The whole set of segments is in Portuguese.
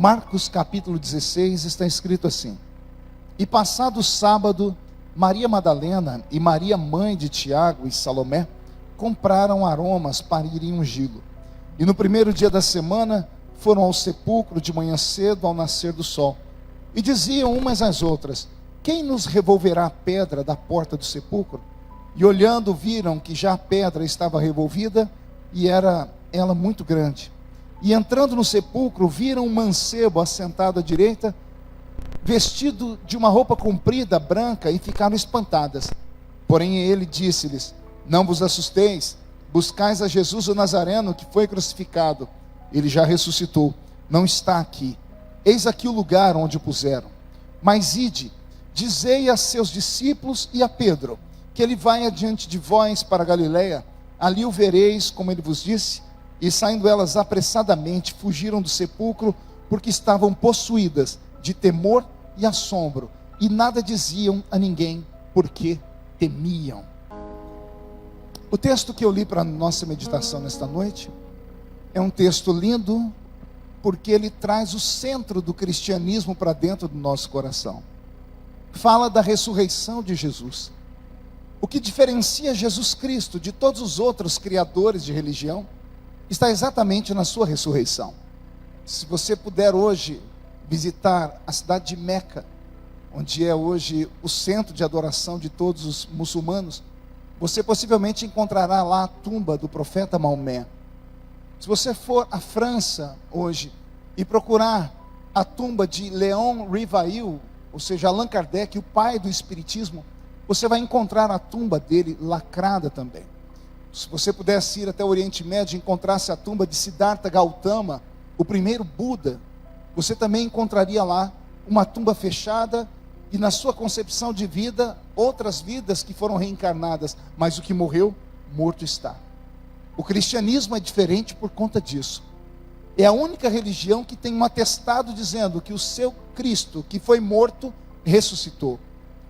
Marcos capítulo 16 está escrito assim: E passado o sábado, Maria Madalena e Maria mãe de Tiago e Salomé compraram aromas para irem ungí-lo. E no primeiro dia da semana foram ao sepulcro de manhã cedo, ao nascer do sol. E diziam umas às outras: Quem nos revolverá a pedra da porta do sepulcro? E olhando viram que já a pedra estava revolvida, e era ela muito grande. E entrando no sepulcro, viram um mancebo assentado à direita, vestido de uma roupa comprida, branca, e ficaram espantadas. Porém ele disse-lhes: Não vos assusteis, buscais a Jesus o Nazareno, que foi crucificado. Ele já ressuscitou, não está aqui. Eis aqui o lugar onde o puseram. Mas ide, dizei a seus discípulos e a Pedro, que ele vai adiante de vós para Galiléia, ali o vereis, como ele vos disse. E saindo elas apressadamente, fugiram do sepulcro, porque estavam possuídas de temor e assombro, e nada diziam a ninguém, porque temiam. O texto que eu li para a nossa meditação nesta noite é um texto lindo, porque ele traz o centro do cristianismo para dentro do nosso coração. Fala da ressurreição de Jesus. O que diferencia Jesus Cristo de todos os outros criadores de religião está exatamente na sua ressurreição. Se você puder hoje visitar a cidade de Meca, onde é hoje o centro de adoração de todos os muçulmanos, você possivelmente encontrará lá a tumba do profeta Maomé. Se você for à França hoje e procurar a tumba de Léon Rivail, ou seja, Allan Kardec, o pai do espiritismo, você vai encontrar a tumba dele lacrada também. Se você pudesse ir até o Oriente Médio e encontrasse a tumba de Siddhartha Gautama, o primeiro Buda, você também encontraria lá uma tumba fechada, e na sua concepção de vida, outras vidas que foram reencarnadas, mas o que morreu, morto está. O cristianismo é diferente por conta disso. É a única religião que tem um atestado dizendo que o seu Cristo, que foi morto, ressuscitou.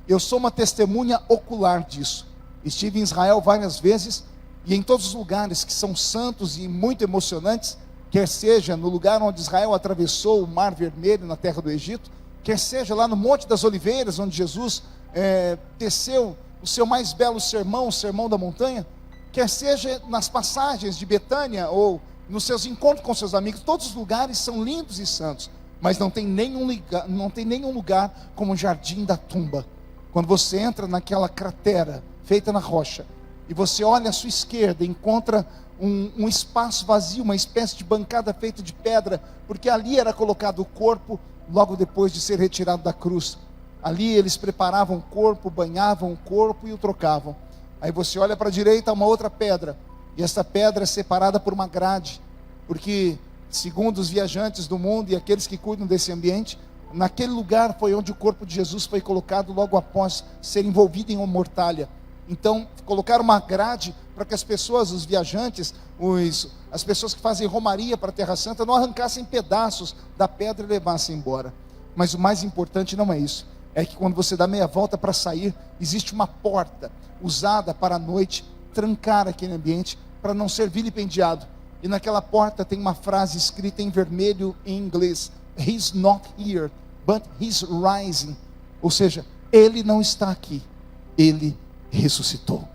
Eu sou uma testemunha ocular disso. Estive em Israel várias vezes, e em todos os lugares que são santos e muito emocionantes, quer seja no lugar onde Israel atravessou o Mar Vermelho na terra do Egito, quer seja lá no Monte das Oliveiras, onde Jesus teceu o seu mais belo sermão, o Sermão da Montanha, quer seja nas passagens de Betânia, ou nos seus encontros com seus amigos, todos os lugares são lindos e santos, mas não tem nenhum lugar como o jardim da tumba. Quando você entra naquela cratera feita na rocha, e você olha à sua esquerda e encontra um espaço vazio, uma espécie de bancada feita de pedra, porque ali era colocado o corpo, logo depois de ser retirado da cruz. Ali eles preparavam o corpo, banhavam o corpo e o trocavam. Aí você olha para a direita, uma outra pedra, e essa pedra é separada por uma grade, porque segundo os viajantes do mundo e aqueles que cuidam desse ambiente, naquele lugar foi onde o corpo de Jesus foi colocado logo após ser envolvido em uma mortalha. Então colocaram uma grade para que as pessoas, os viajantes, as pessoas que fazem romaria para a Terra Santa, não arrancassem pedaços da pedra e levassem embora. Mas o mais importante não é isso, é que quando você dá meia volta para sair, existe uma porta usada para a noite trancar aquele ambiente, para não ser vilipendiado. E naquela porta tem uma frase escrita em vermelho em inglês: He's not here, but he's rising. Ou seja, ele não está aqui, ele ressuscitou.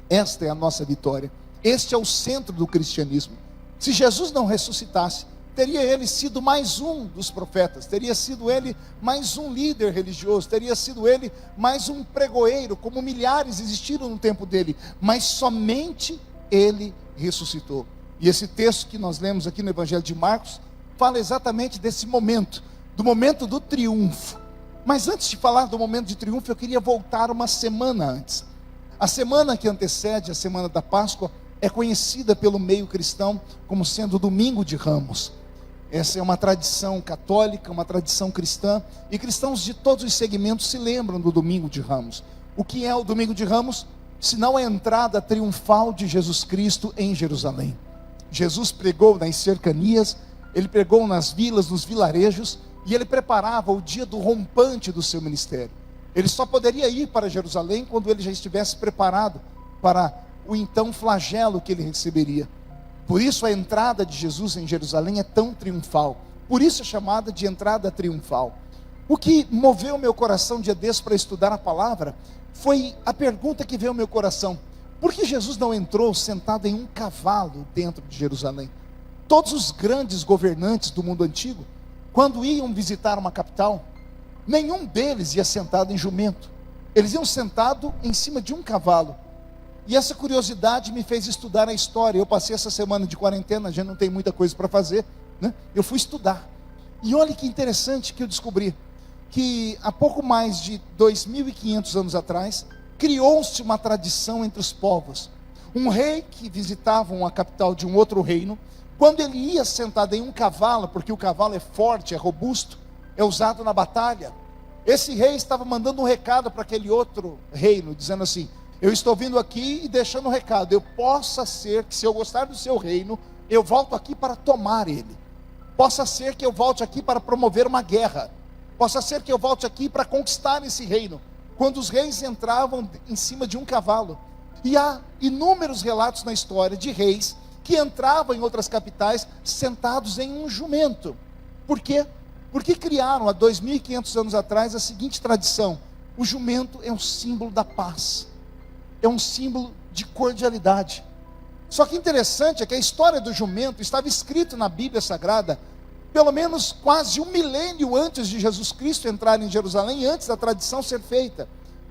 Esta é a nossa vitória. Este é o centro do cristianismo. Se Jesus não ressuscitasse, teria ele sido mais um dos profetas, teria sido ele mais um líder religioso, teria sido ele mais um pregoeiro, como milhares existiram no tempo dele, mas somente ele ressuscitou. E esse texto que nós lemos aqui no Evangelho de Marcos fala exatamente desse momento, do momento do triunfo. Mas antes de falar do momento de triunfo, eu queria voltar uma semana antes. A semana que antecede a semana da Páscoa é conhecida pelo meio cristão como sendo o Domingo de Ramos. Essa é uma tradição católica, uma tradição cristã, e cristãos de todos os segmentos se lembram do Domingo de Ramos. O que é o Domingo de Ramos? Senão a entrada triunfal de Jesus Cristo em Jerusalém. Jesus pregou nas cercanias, ele pregou nas vilas, nos vilarejos, e ele preparava o dia do rompante do seu ministério. Ele só poderia ir para Jerusalém quando ele já estivesse preparado para o então flagelo que ele receberia. Por isso a entrada de Jesus em Jerusalém é tão triunfal. Por isso é chamada de entrada triunfal. O que moveu meu coração dia desses para estudar a palavra foi a pergunta que veio ao meu coração: por que Jesus não entrou sentado em um cavalo dentro de Jerusalém? Todos os grandes governantes do mundo antigo, quando iam visitar uma capital, nenhum deles ia sentado em jumento. Eles iam sentado em cima de um cavalo. E essa curiosidade me fez estudar a história. Eu passei essa semana de quarentena, já não tem muita coisa para fazer, né? Eu fui estudar. E olha que interessante que eu descobri, que há pouco mais de 2.500 anos atrás, criou-se uma tradição entre os povos. Um rei que visitava uma capital de um outro reino, quando ele ia sentado em um cavalo, porque o cavalo é forte, é robusto, é usado na batalha, esse rei estava mandando um recado para aquele outro reino, dizendo assim: eu estou vindo aqui e deixando um recado, eu possa ser que, se eu gostar do seu reino, eu volto aqui para tomar ele. Possa ser que eu volte aqui para promover uma guerra. Possa ser que eu volte aqui para conquistar esse reino. Quando os reis entravam em cima de um cavalo. E há inúmeros relatos na história de reis que entravam em outras capitais sentados em um jumento. Por quê? Porque criaram há 2.500 anos atrás a seguinte tradição: o jumento é um símbolo da paz, é um símbolo de cordialidade. Só que interessante é que a história do jumento estava escrita na Bíblia Sagrada pelo menos quase 1 milênio antes de Jesus Cristo entrar em Jerusalém, antes da tradição ser feita.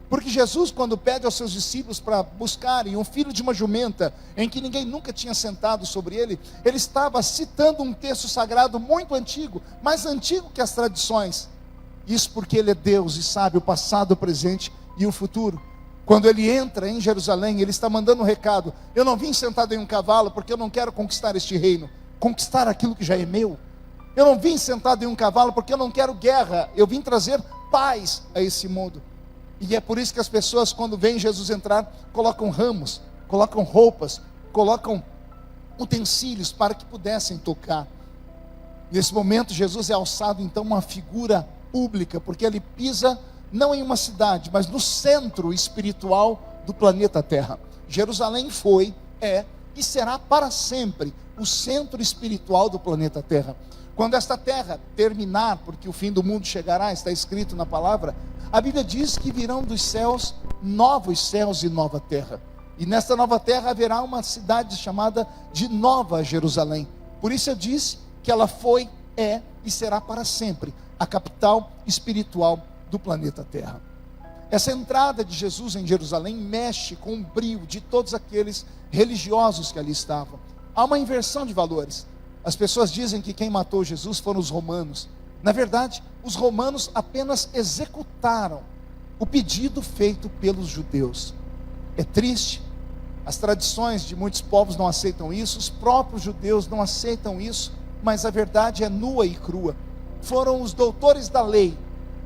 Porque Jesus, quando pede aos seus discípulos para buscarem um filho de uma jumenta, em que ninguém nunca tinha sentado sobre ele, ele estava citando um texto sagrado muito antigo, mais antigo que as tradições. Isso porque ele é Deus e sabe o passado, o presente e o futuro. Quando ele entra em Jerusalém, ele está mandando um recado: eu não vim sentado em um cavalo porque eu não quero conquistar este reino, conquistar aquilo que já é meu. Eu não vim sentado em um cavalo porque eu não quero guerra, eu vim trazer paz a esse mundo. E é por isso que as pessoas, quando veem Jesus entrar, colocam ramos, colocam roupas, colocam utensílios para que pudessem tocar. Nesse momento, Jesus é alçado então uma figura pública, porque ele pisa não em uma cidade, mas no centro espiritual do planeta Terra. Jerusalém foi, é e será para sempre o centro espiritual do planeta Terra. Quando esta terra terminar, porque o fim do mundo chegará, está escrito na palavra, a Bíblia diz que virão dos céus novos céus e nova terra. E nesta nova terra haverá uma cidade chamada de Nova Jerusalém. Por isso eu disse que ela foi, é e será para sempre a capital espiritual do planeta Terra. Essa entrada de Jesus em Jerusalém mexe com o brio de todos aqueles religiosos que ali estavam. Há uma inversão de valores. As pessoas dizem que quem matou Jesus foram os romanos. Na verdade, os romanos apenas executaram o pedido feito pelos judeus. É triste, as tradições de muitos povos não aceitam isso, os próprios judeus não aceitam isso, mas a verdade é nua e crua. Foram os doutores da lei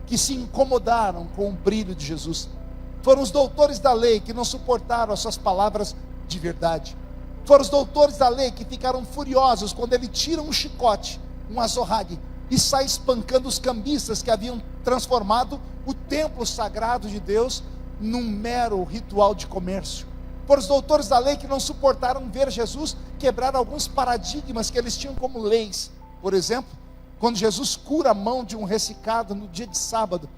que se incomodaram com o brilho de Jesus. Foram os doutores da lei que não suportaram as suas palavras de verdade. Foram os doutores da lei que ficaram furiosos quando ele tira um chicote, um azorrague, e sai espancando os cambistas que haviam transformado o templo sagrado de Deus num mero ritual de comércio. Foram os doutores da lei que não suportaram ver Jesus quebrar alguns paradigmas que eles tinham como leis. Por exemplo, quando Jesus cura a mão de um ressecado no dia de sábado,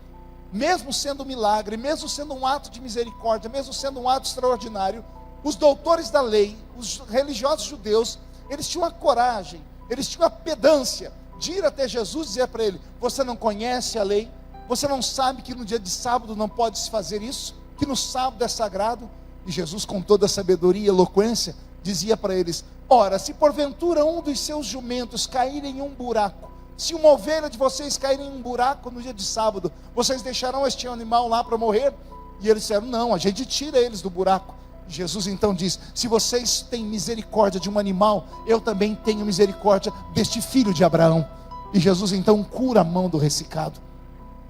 mesmo sendo um milagre, mesmo sendo um ato de misericórdia, mesmo sendo um ato extraordinário, os doutores da lei, os religiosos judeus, eles tinham a coragem, eles tinham a pedância de ir até Jesus e dizer para ele: você não conhece a lei? Você não sabe que no dia de sábado não pode se fazer isso? Que no sábado é sagrado? E Jesus, com toda a sabedoria e eloquência, dizia para eles: ora, se porventura um dos seus jumentos cair em um buraco, se uma ovelha de vocês cair em um buraco no dia de sábado, vocês deixarão este animal lá para morrer? E eles disseram: não, a gente tira eles do buraco. Jesus então diz: se vocês têm misericórdia de um animal, eu também tenho misericórdia deste filho de Abraão. E Jesus então cura a mão do ressecado.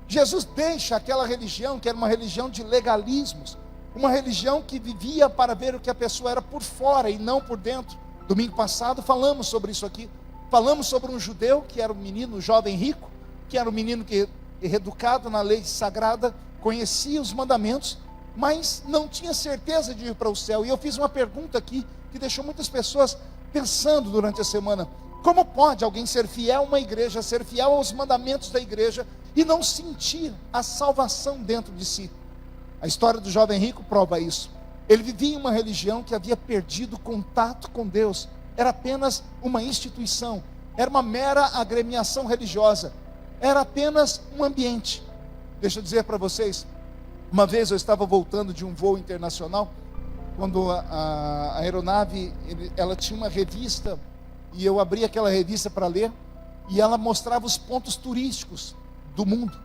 Jesus deixa aquela religião que era uma religião de legalismos, uma religião que vivia para ver o que a pessoa era por fora e não por dentro. Domingo passado falamos sobre isso aqui. Falamos sobre um judeu que era um menino, um jovem rico, que era um menino que, educado na lei sagrada, conhecia os mandamentos, mas não tinha certeza de ir para o céu. E eu fiz uma pergunta aqui que deixou muitas pessoas pensando durante a semana: Como pode alguém ser fiel a uma igreja, ser fiel aos mandamentos da igreja e não sentir a salvação dentro de si? A história do jovem rico prova isso. Ele vivia em uma religião que havia perdido contato com Deus. Era apenas uma instituição, era uma mera agremiação religiosa, era apenas um ambiente. Deixa eu dizer para vocês, uma vez eu estava voltando de um voo internacional, quando a aeronave, ela tinha uma revista, e eu abri aquela revista para ler, e ela mostrava os pontos turísticos do mundo,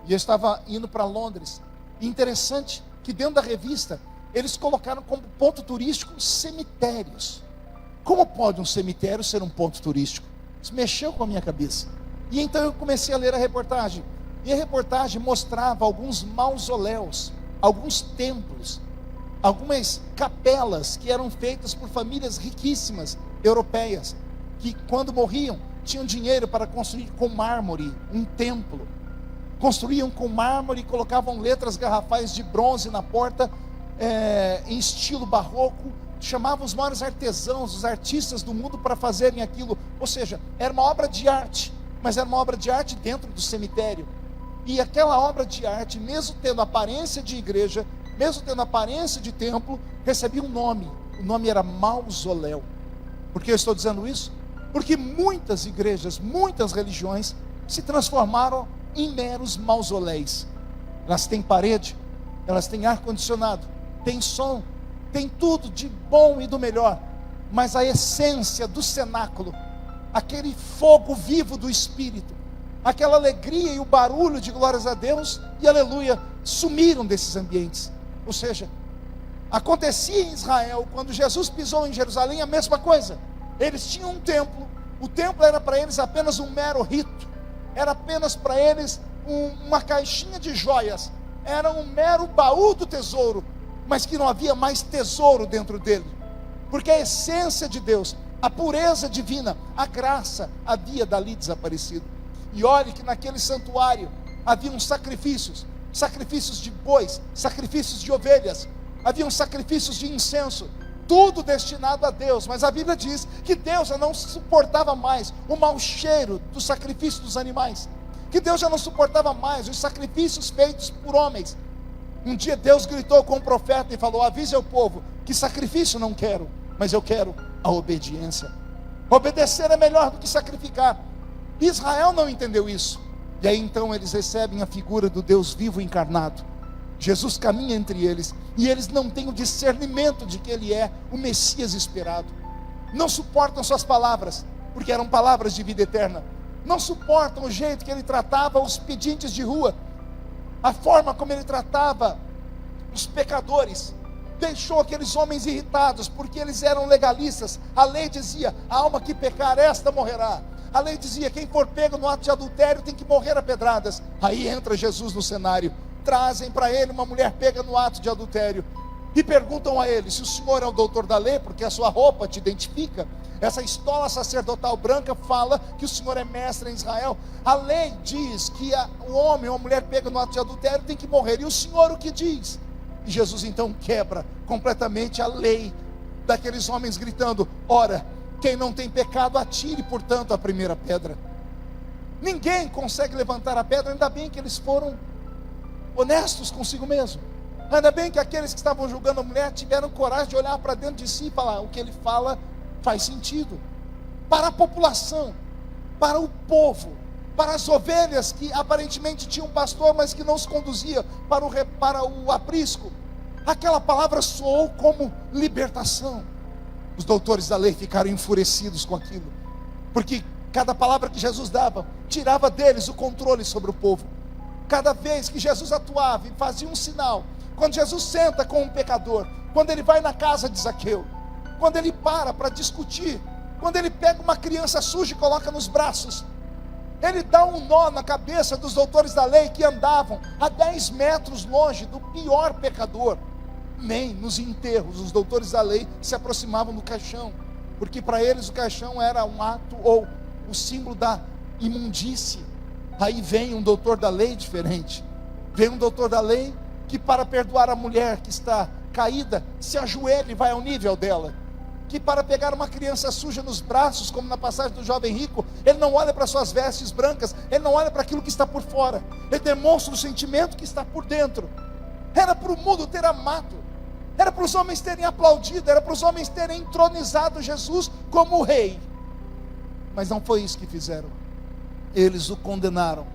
e eu estava indo para Londres. E interessante que dentro da revista, eles colocaram como ponto turístico cemitérios. Como pode um cemitério ser um ponto turístico? Isso mexeu com a minha cabeça. E então eu comecei a ler a reportagem, e a reportagem mostrava alguns mausoléus, alguns templos, algumas capelas que eram feitas por famílias riquíssimas europeias, que quando morriam, tinham dinheiro para construir com mármore um templo. Construíam com mármore e colocavam letras garrafais de bronze na porta, em estilo barroco. Chamavam os maiores artesãos, os artistas do mundo para fazerem aquilo. Ou seja, era uma obra de arte, mas era uma obra de arte dentro do cemitério. E aquela obra de arte, mesmo tendo aparência de igreja, mesmo tendo aparência de templo, recebia um nome. O nome era mausoléu. Por que eu estou dizendo isso? Porque muitas igrejas, muitas religiões se transformaram em meros mausoléus. Elas têm parede, elas têm ar-condicionado, têm som, tem tudo de bom e do melhor, mas a essência do cenáculo, aquele fogo vivo do Espírito, aquela alegria e o barulho de glórias a Deus e aleluia, sumiram desses ambientes. Ou seja, acontecia em Israel, quando Jesus pisou em Jerusalém, a mesma coisa. Eles tinham um templo, o templo era para eles apenas um mero rito, era apenas para eles uma caixinha de joias, era um mero baú do tesouro, mas que não havia mais tesouro dentro dele, porque a essência de Deus, a pureza divina, a graça havia dali desaparecido. E olhe que naquele santuário haviam sacrifícios, sacrifícios de bois, sacrifícios de ovelhas, haviam sacrifícios de incenso, tudo destinado a Deus. Mas a Bíblia diz que Deus já não suportava mais o mau cheiro do sacrifício dos animais, que Deus já não suportava mais os sacrifícios feitos por homens. Um dia Deus gritou com o profeta e falou: avise ao povo que sacrifício não quero, mas eu quero a obediência. Obedecer é melhor do que sacrificar. Israel não entendeu isso. E aí então eles recebem a figura do Deus vivo encarnado. Jesus caminha entre eles, e eles não têm o discernimento de que Ele é o Messias esperado. Não suportam suas palavras, porque eram palavras de vida eterna. Não suportam o jeito que Ele tratava os pedintes de rua, a forma como Ele tratava os pecadores. Deixou aqueles homens irritados, porque eles eram legalistas. A lei dizia: a alma que pecar, esta morrerá. A lei dizia: quem for pego no ato de adultério tem que morrer a pedradas. Aí entra Jesus no cenário. Trazem para ele uma mulher pega no ato de adultério, e perguntam a ele: se o senhor é o doutor da lei, porque a sua roupa te identifica. Essa estola sacerdotal branca fala que o senhor é mestre em Israel. A lei diz que o homem ou a mulher pega no ato de adultério tem que morrer. E o senhor o que diz? E Jesus então quebra completamente a lei daqueles homens, gritando: ora, quem não tem pecado, atire portanto a primeira pedra. Ninguém consegue levantar a pedra. Ainda bem que eles foram honestos consigo mesmo. Ainda bem que aqueles que estavam julgando a mulher tiveram coragem de olhar para dentro de si e falar: o que ele fala faz sentido. Para a população, para o povo, para as ovelhas que aparentemente tinham um pastor, mas que não se conduzia para o aprisco, aquela palavra soou como libertação. Os doutores da lei ficaram enfurecidos com aquilo, porque cada palavra que Jesus dava tirava deles o controle sobre o povo. Cada vez que Jesus atuava e fazia um sinal, quando Jesus senta com um pecador, quando ele vai na casa de Zaqueu, quando ele para discutir, quando ele pega uma criança suja e coloca nos braços, ele dá um nó na cabeça dos doutores da lei que andavam a 10 metros longe do pior pecador. Nem nos enterros os doutores da lei se aproximavam do caixão, porque para eles o caixão era um ato ou o símbolo da imundície. Aí vem um doutor da lei diferente. Vem um doutor da lei que, para perdoar a mulher que está caída, se ajoelha e vai ao nível dela, que para pegar uma criança suja nos braços, como na passagem do jovem rico, ele não olha para suas vestes brancas, ele não olha para aquilo que está por fora, ele demonstra o sentimento que está por dentro. Era para o mundo ter amado, era para os homens terem aplaudido, era para os homens terem entronizado Jesus como o rei. Mas não foi isso que fizeram. Eles o condenaram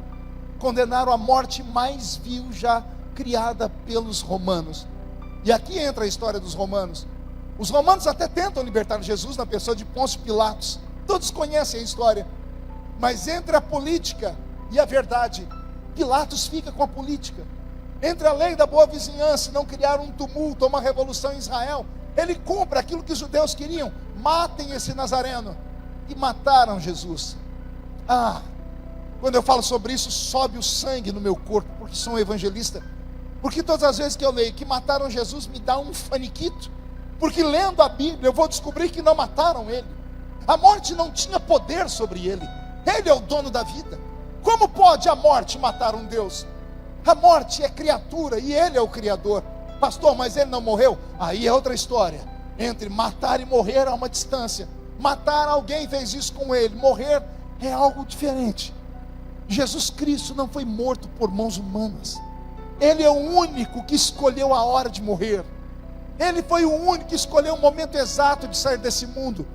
à morte mais vil já criada pelos romanos. E aqui entra a história dos romanos. Os romanos até tentam libertar Jesus na pessoa de Pôncio Pilatos. Todos conhecem a história. Mas entre a política e a verdade, Pilatos fica com a política. Entre a lei da boa vizinhança, não criar um tumulto ou uma revolução em Israel, ele cumpre aquilo que os judeus queriam: matem esse Nazareno. E mataram Jesus. Quando eu falo sobre isso, sobe o sangue no meu corpo, porque sou um evangelista. Porque todas as vezes que eu leio que mataram Jesus, me dá um faniquito. Porque lendo a Bíblia, eu vou descobrir que não mataram ele. A morte não tinha poder sobre ele. Ele é o dono da vida. Como pode a morte matar um Deus? A morte é criatura e ele é o Criador. Pastor, mas ele não morreu? Aí é outra história. Entre matar e morrer há uma distância. Matar alguém fez isso com ele. Morrer é algo diferente. Jesus Cristo não foi morto por mãos humanas. Ele é o único que escolheu a hora de morrer. Ele foi o único que escolheu o momento exato de sair desse mundo.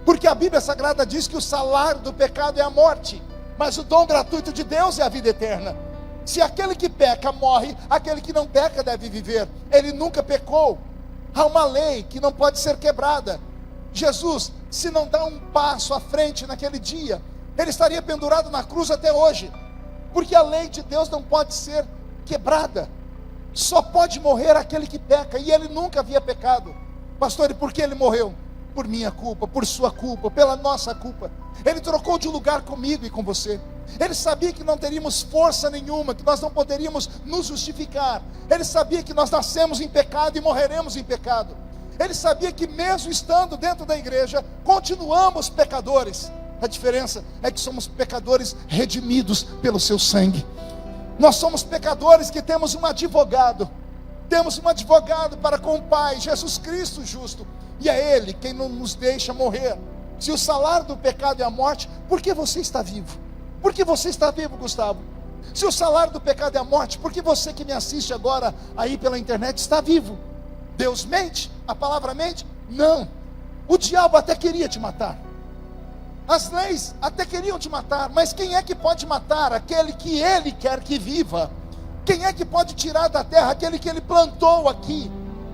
Porque a Bíblia Sagrada diz que o salário do pecado é a morte, mas o dom gratuito de Deus é a vida eterna. Se aquele que peca morre, aquele que não peca deve viver. Ele nunca pecou. Há uma lei que não pode ser quebrada. Jesus, se não dá um passo à frente naquele dia, ele estaria pendurado na cruz até hoje. Porque a lei de Deus não pode ser quebrada. Só pode morrer aquele que peca, e ele nunca havia pecado. Pastor, e por que ele morreu? Por minha culpa, por sua culpa, pela nossa culpa. Ele trocou de lugar comigo e com você. Ele sabia que não teríamos força nenhuma, que nós não poderíamos nos justificar. Ele sabia que nós nascemos em pecado e morreremos em pecado. Ele sabia que mesmo estando dentro da igreja, continuamos pecadores. A diferença é que somos pecadores redimidos pelo seu sangue. Nós somos pecadores que temos um advogado. Temos um advogado para com o Pai, Jesus Cristo justo. E é Ele quem não nos deixa morrer. Se o salário do pecado é a morte, por que você está vivo? Por que você está vivo, Gustavo? Se o salário do pecado é a morte, por que você que me assiste agora aí pela internet está vivo? Deus mente? A palavra mente? Não. O diabo até queria te matar. As leis até queriam te matar, mas quem é que pode matar? Aquele que ele quer que viva. Quem é que pode tirar da terra? Aquele que ele plantou aqui.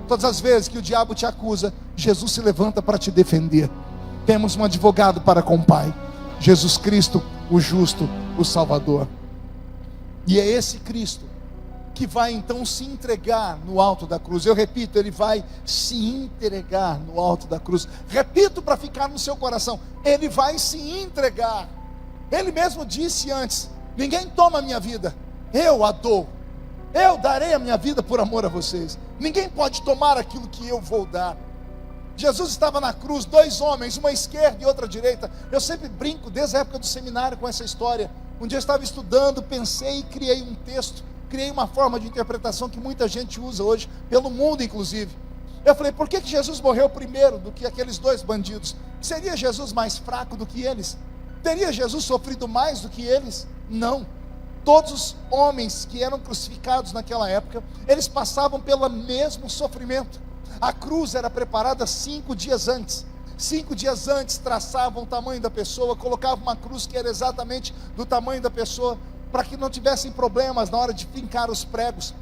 Todas as vezes que o diabo te acusa, Jesus se levanta para te defender. Temos um advogado para com o Pai, Jesus Cristo, o justo, o Salvador. E é esse Cristo que vai então se entregar no alto da cruz. Eu repito, ele vai se entregar no alto da cruz. Repito para ficar no seu coração, ele vai se entregar. Ele mesmo disse antes: ninguém toma a minha vida, eu a dou. Eu darei a minha vida por amor a vocês. Ninguém pode tomar aquilo que eu vou dar. Jesus estava na cruz, dois homens, uma à esquerda e outra à direita. Eu sempre brinco desde a época do seminário com essa história. Um dia eu estava estudando, pensei e criei um texto, criei uma forma de interpretação que muita gente usa hoje, pelo mundo inclusive. Eu falei, por que Jesus morreu primeiro do que aqueles dois bandidos? Seria Jesus mais fraco do que eles? Teria Jesus sofrido mais do que eles? Não. Todos os homens que eram crucificados naquela época, eles passavam pelo mesmo sofrimento. A cruz era preparada 5 dias antes. 5 dias antes traçavam o tamanho da pessoa, colocavam uma cruz que era exatamente do tamanho da pessoa, para que não tivessem problemas na hora de fincar os pregos.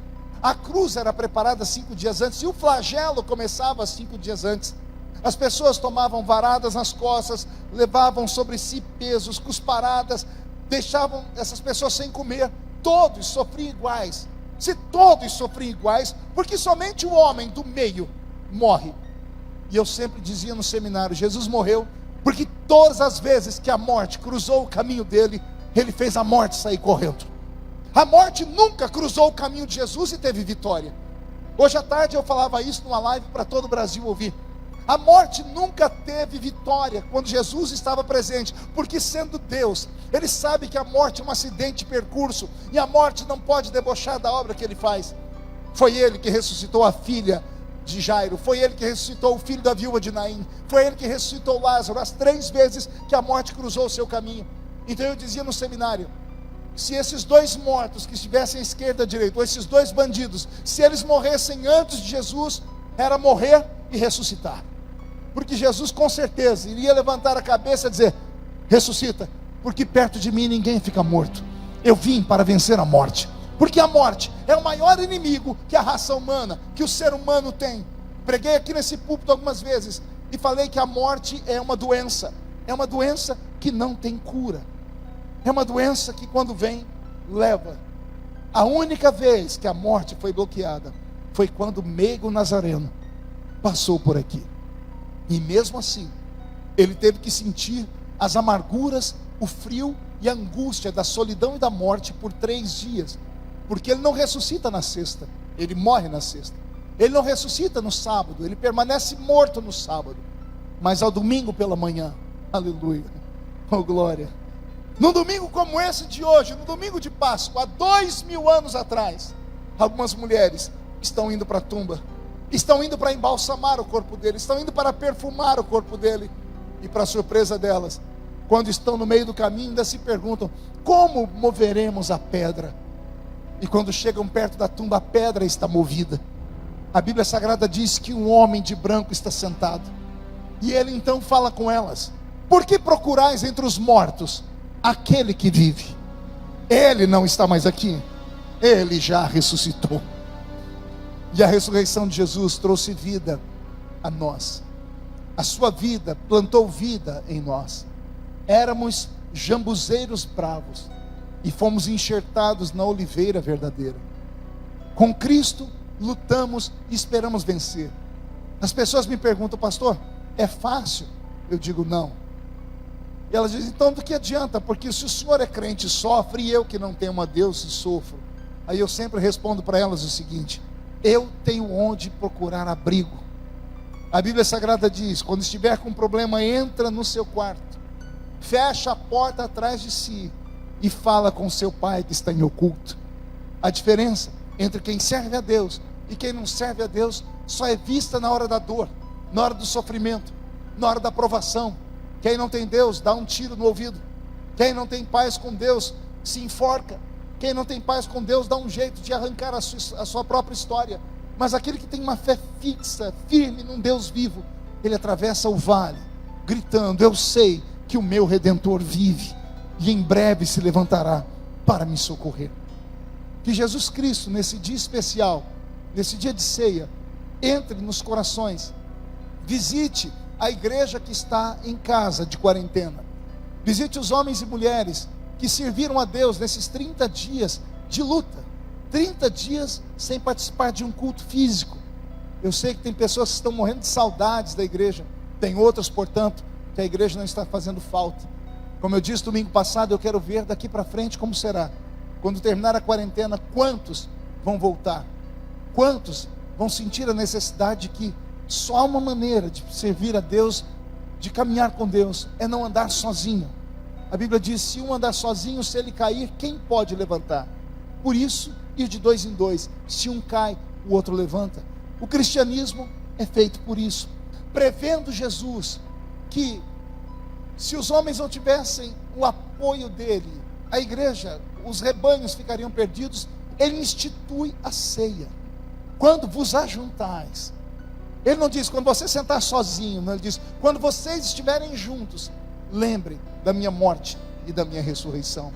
A cruz era preparada 5 dias antes, e o flagelo começava 5 dias antes. As pessoas tomavam varadas nas costas, levavam sobre si pesos, cusparadas, deixavam essas pessoas sem comer. Todos sofriam iguais. Se todos sofriam iguais, porque somente o homem do meio morre. E eu sempre dizia no seminário, Jesus morreu porque todas as vezes que a morte cruzou o caminho dele, ele fez a morte sair correndo. A morte nunca cruzou o caminho de Jesus e teve vitória. Hoje à tarde eu falava isso numa live para todo o Brasil ouvir. A morte nunca teve vitória quando Jesus estava presente, porque sendo Deus, ele sabe que a morte é um acidente de percurso, e a morte não pode debochar da obra que ele faz. Foi ele que ressuscitou a filha de Jairo, foi ele que ressuscitou o filho da viúva de Naim, foi ele que ressuscitou Lázaro, as 3 vezes que a morte cruzou o seu caminho. Então eu dizia no seminário, se esses 2 mortos que estivessem à esquerda e à direita, ou esses 2 bandidos, se eles morressem antes de Jesus, era morrer e ressuscitar, porque Jesus com certeza iria levantar a cabeça e dizer: ressuscita, porque perto de mim ninguém fica morto, eu vim para vencer a morte, porque a morte é o maior inimigo que a raça humana, que o ser humano tem. Preguei aqui nesse púlpito algumas vezes e falei que a morte é uma doença que não tem cura, é uma doença que quando vem, leva. A única vez que a morte foi bloqueada foi quando o meigo Nazareno passou por aqui, e mesmo assim ele teve que sentir as amarguras, o frio e a angústia da solidão e da morte por 3 dias, porque ele não ressuscita na sexta, ele morre na sexta. Ele não ressuscita no sábado, ele permanece morto no sábado, mas ao domingo pela manhã, aleluia, oh glória, num domingo como esse de hoje, no domingo de Páscoa, há 2000 anos atrás, algumas mulheres estão indo para a tumba, estão indo para embalsamar o corpo dele, estão indo para perfumar o corpo dele, e para surpresa delas, quando estão no meio do caminho, ainda se perguntam: como moveremos a pedra? E quando chegam perto da tumba, a pedra está movida. A Bíblia Sagrada diz que um homem de branco está sentado, e ele então fala com elas: por que procurais entre os mortos aquele que vive? Ele não está mais aqui, ele já ressuscitou. E a ressurreição de Jesus trouxe vida a nós, a sua vida plantou vida em nós. Éramos jambuzeiros bravos e fomos enxertados na oliveira verdadeira. Com Cristo lutamos e esperamos vencer. As pessoas me perguntam: pastor, é fácil? Eu digo: não. E elas dizem: então do que adianta? Porque se o senhor é crente e sofre, e eu que não tenho a Deus e sofro. Aí eu sempre respondo para elas o seguinte: eu tenho onde procurar abrigo. A Bíblia Sagrada diz: quando estiver com um problema, entra no seu quarto, fecha a porta atrás de si e fala com seu pai que está em oculto. A diferença entre quem serve a Deus e quem não serve a Deus só é vista na hora da dor, na hora do sofrimento, na hora da provação. Quem não tem Deus dá um tiro no ouvido, quem não tem paz com Deus se enforca, quem não tem paz com Deus dá um jeito de arrancar a sua própria história. Mas aquele que tem uma fé fixa, firme num Deus vivo, ele atravessa o vale gritando: eu sei que o meu Redentor vive e em breve se levantará para me socorrer. Que Jesus Cristo, nesse dia especial, nesse dia de ceia, entre nos corações, visite a igreja que está em casa de quarentena, visite os homens e mulheres que serviram a Deus nesses 30 dias de luta, 30 dias sem participar de um culto físico. Eu sei que tem pessoas que estão morrendo de saudades da igreja, tem outras, portanto, que a igreja não está fazendo falta. Como eu disse domingo passado, eu quero ver daqui para frente como será. Quando terminar a quarentena, quantos vão voltar? Quantos vão sentir a necessidade de que só há uma maneira de servir a Deus, de caminhar com Deus, é não andar sozinho. A Bíblia diz: se um andar sozinho, se ele cair, quem pode levantar? Por isso, ir de 2 em 2, se um cai, o outro levanta. O cristianismo é feito por isso, prevendo Jesus que, se os homens não tivessem o apoio dele, a igreja, os rebanhos ficariam perdidos. Ele institui a ceia: quando vos ajuntais. Ele não diz quando você sentar sozinho, não, ele diz quando vocês estiverem juntos, lembrem da minha morte e da minha ressurreição.